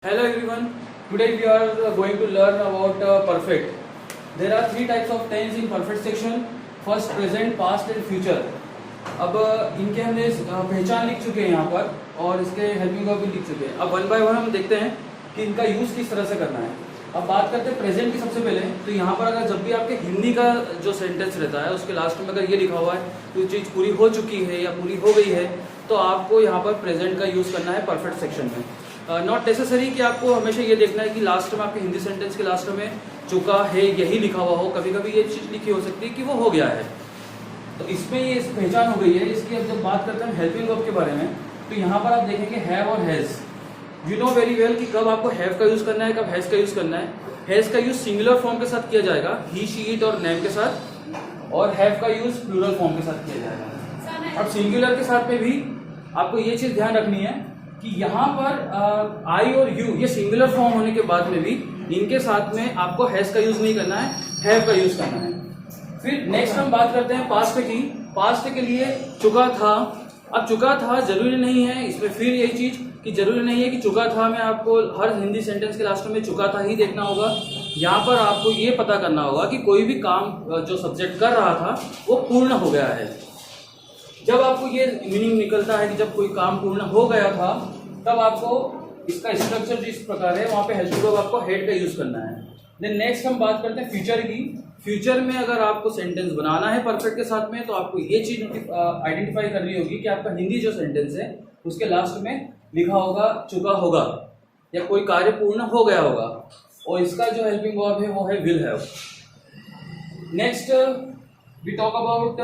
Hello everyone. Today we are going to learn about perfect. There are three types of tense in perfect section. First, present, past and future. अब इनके हमने पहचान लिख चुके हैं यहाँ पर और इसके हेल्पिंग वर्ब भी लिख चुके हैं. अब वन बाय वन हम देखते हैं कि इनका यूज किस तरह से करना है. अब बात करते हैं प्रेजेंट की सबसे पहले. तो यहाँ पर अगर जब भी आपके हिंदी का जो सेंटेंस रहता है उसके लास्ट में अगर ये लिखा हुआ है तो चीज़ पूरी हो चुकी है या पूरी हो गई है तो आपको यहाँ पर प्रेजेंट का यूज़ करना है परफेक्ट सेक्शन में. नॉट नेसेसरी कि आपको हमेशा ये देखना है कि लास्ट में आपके हिंदी सेंटेंस के लास्ट में चुका है यही लिखा हुआ हो. कभी कभी ये चीज़ लिखी हो सकती है कि वो हो गया है. तो इसमें ये पहचान हो गई है. इसकी अब जब बात करते हैं हेल्पिंग वर्ब के बारे में तो यहाँ पर आप देखेंगे हैव और has. You know very well कि कब आपको हैव का यूज़ करना है, कब हैज़ का यूज़ करना है. हैज़ का यूज़ सिंगुलर फॉर्म के साथ किया जाएगा, ही शी इट और नेम के साथ, और हैव का यूज़ प्लूरल फॉर्म के साथ किया जाएगा. अब सिंगुलर के साथ में भी आपको ये चीज़ ध्यान रखनी है कि यहाँ पर आई और यू ये सिंगुलर फॉर्म होने के बाद में भी इनके साथ में आपको हैज का यूज नहीं करना है, हैव का यूज करना है. फिर नेक्स्ट हम बात करते हैं पास्ट की. पास्ट के लिए चुका था. अब चुका था जरूरी नहीं है इसमें फिर यही चीज कि जरूरी नहीं है कि चुका था में आपको हर हिंदी सेंटेंस के लास्ट में चुका था ही देखना होगा. यहाँ पर आपको ये पता करना होगा कि कोई भी काम जो सब्जेक्ट कर रहा था वो पूर्ण हो गया है. जब आपको ये मीनिंग निकलता है कि जब कोई काम पूर्ण हो गया था तब आपको इसका स्ट्रक्चर जिस प्रकार है वहाँ पे हेल्पिंग वर्ब आपको हेड का यूज करना है. देन नेक्स्ट हम बात करते हैं फ्यूचर की. फ्यूचर में अगर आपको सेंटेंस बनाना है परफेक्ट के साथ में तो आपको ये चीज आइडेंटिफाई करनी होगी कि आपका हिंदी जो सेंटेंस है उसके लास्ट में लिखा होगा चुका होगा या कोई कार्य पूर्ण हो गया होगा, और इसका जो हेल्पिंग वर्ब है वो है will have. Next we talk about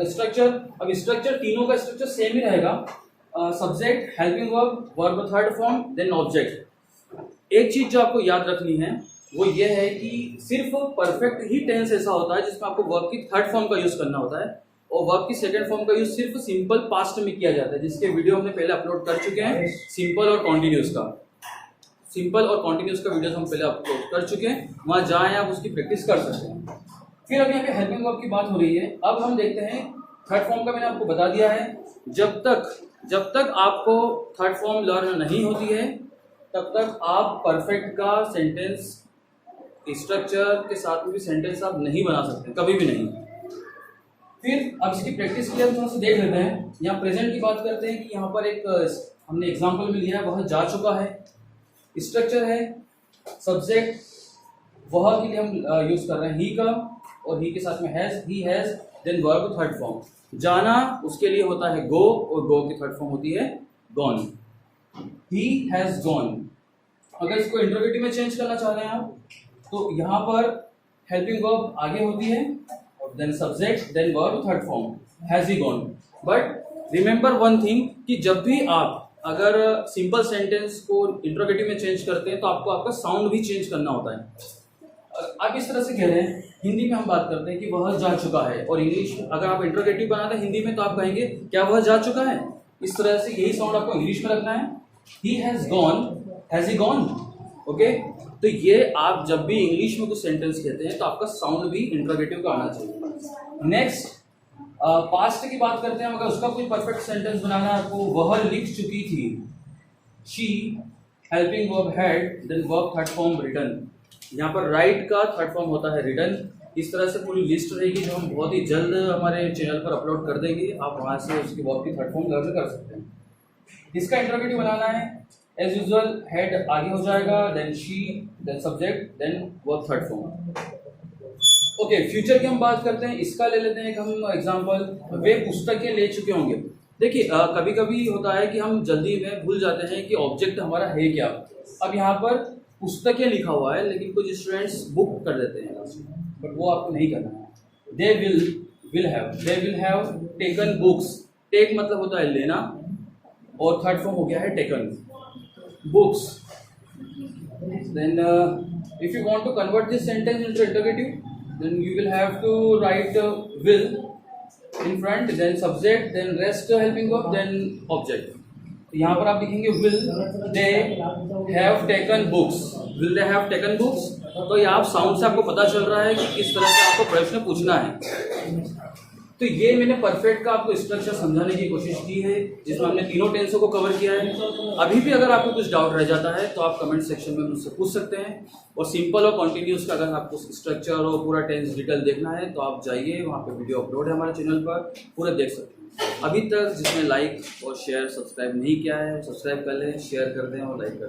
structure. अब स्ट्रक्चर तीनों का स्ट्रक्चर सेम ही रहेगा. Subject, helping verb, verb third form, then object. एक चीज जो आपको याद रखनी है वो ये है कि सिर्फ परफेक्ट ही टेंस ऐसा होता है जिसमें आपको वर्ब की थर्ड फॉर्म का यूज करना होता है, और वर्ब की सेकंड फॉर्म का यूज सिर्फ सिंपल पास्ट में किया जाता है, जिसके वीडियो हमने पहले अपलोड कर चुके हैं. सिंपल और कॉन्टिन्यूस का वीडियो हम पहले अपलोड कर चुके हैं. वहां जाएं आप उसकी प्रैक्टिस कर सकते हैं. फिर अब यहाँ पे हेल्पिंग वर्ब की बात हो रही है. अब हम देखते हैं थर्ड फॉर्म का. मैंने आपको बता दिया है जब तक आपको थर्ड फॉर्म लर्न नहीं होती है तब तक आप परफेक्ट का सेंटेंस स्ट्रक्चर के साथ में भी सेंटेंस आप नहीं बना सकते, कभी भी नहीं. फिर अब इसकी प्रैक्टिस के लिए हम थोड़ा सा देख लेते हैं. यहाँ प्रेजेंट की बात करते हैं कि यहाँ पर एक हमने एग्जांपल में लिया है, वह जा चुका है. स्ट्रक्चर है सब्जेक्ट, वह के लिए हम यूज कर रहे हैं ही का, और ही के साथ में has, he has. Then verb third form. जाना उसके लिए होता है गो, और गो की थर्ड फॉर्म होती है गॉन. He has gone. अगर इसको इंटरोगेटिव में चेंज करना चाह रहे हैं आप तो यहाँ पर हेल्पिंग वर्ब आगे होती है, then subject, then verb third form, has he gone. But remember one thing कि जब भी आप अगर सिंपल सेंटेंस को इंटरोगेटिव में चेंज करते हैं तो आपको आपका साउंड भी चेंज करना होता है. आप इस तरह से कह रहे हैं, हिंदी में हम बात करते हैं कि वह जा चुका है, और इंग्लिश में अगर आप इंटरोगेटिव बनाते हैं हिंदी में तो आप कहेंगे क्या वह जा चुका है. इस तरह से यही साउंड आपको इंग्लिश में रखना है. He has gone, has he gone. Okay, तो ये आप जब भी इंग्लिश में कुछ सेंटेंस कहते हैं तो आपका साउंड भी इंटरोगेटिव का आना चाहिए. नेक्स्ट पास्ट की बात करते हैं. अगर उसका कोई परफेक्ट सेंटेंस बनाना है आपको, वह लिख चुकी थी. She, helping verb had, then verb third form written. यहाँ पर राइट का थर्ड फॉर्म होता है रिटन. इस तरह से पूरी लिस्ट रहेगी जो हम बहुत ही जल्द हमारे चैनल पर अपलोड कर देंगे. आप वहाँ से उसकी वर्ब की थर्ड फॉर्म लर्न कर सकते हैं. इसका इंटरोगेटिव बनाना है एज यूजुअल, हेड आगे हो जाएगा, then she, then subject, then verb third form. Okay, future की हम बात करते हैं. इसका ले लेते हैं एक हम एग्जांपल. वे पुस्तकें ले चुके होंगे. देखिए कभी कभी होता है कि हम जल्दी में भूल जाते हैं कि ऑब्जेक्ट हमारा है क्या. अब यहाँ पर पुस्तकें लिखा हुआ है लेकिन कुछ स्टूडेंट्स बुक कर देते हैं, बट वो आपको नहीं करना है. They will have taken books. Take मतलब होता है लेना, और थर्ड फॉर्म हो गया है taken. Books. Then if you want to convert this sentence into interrogative, then you will have to write will in front, then subject, then rest helping verb, then object. यहाँ पर आप लिखेंगे will they have taken books. Will they have taken books. तो ये आप sound से आपको पता चल रहा है कि किस तरह से आपको प्रश्न पूछना है. तो ये मैंने परफेक्ट का आपको स्ट्रक्चर समझाने की कोशिश की है, जिसमें हमने तीनों टेंसों को कवर किया है। अभी भी अगर आपको कुछ डाउट रह जाता है तो आप कमेंट सेक्शन में मुझसे पूछ सकते हैं। और सिंपल और कॉन्टिन्यूस का अगर आपको स्ट्रक्चर और पूरा टेंस डिटेल देखना है तो आप जाइए, वहाँ पे वीडियो अपलोड है हमारे चैनल पर, पूरा देख सकते हैं। अभी तक जिसने लाइक और शेयर सब्सक्राइब नहीं किया है, सब्सक्राइब कर लें, शेयर कर दें और लाइक कर दें।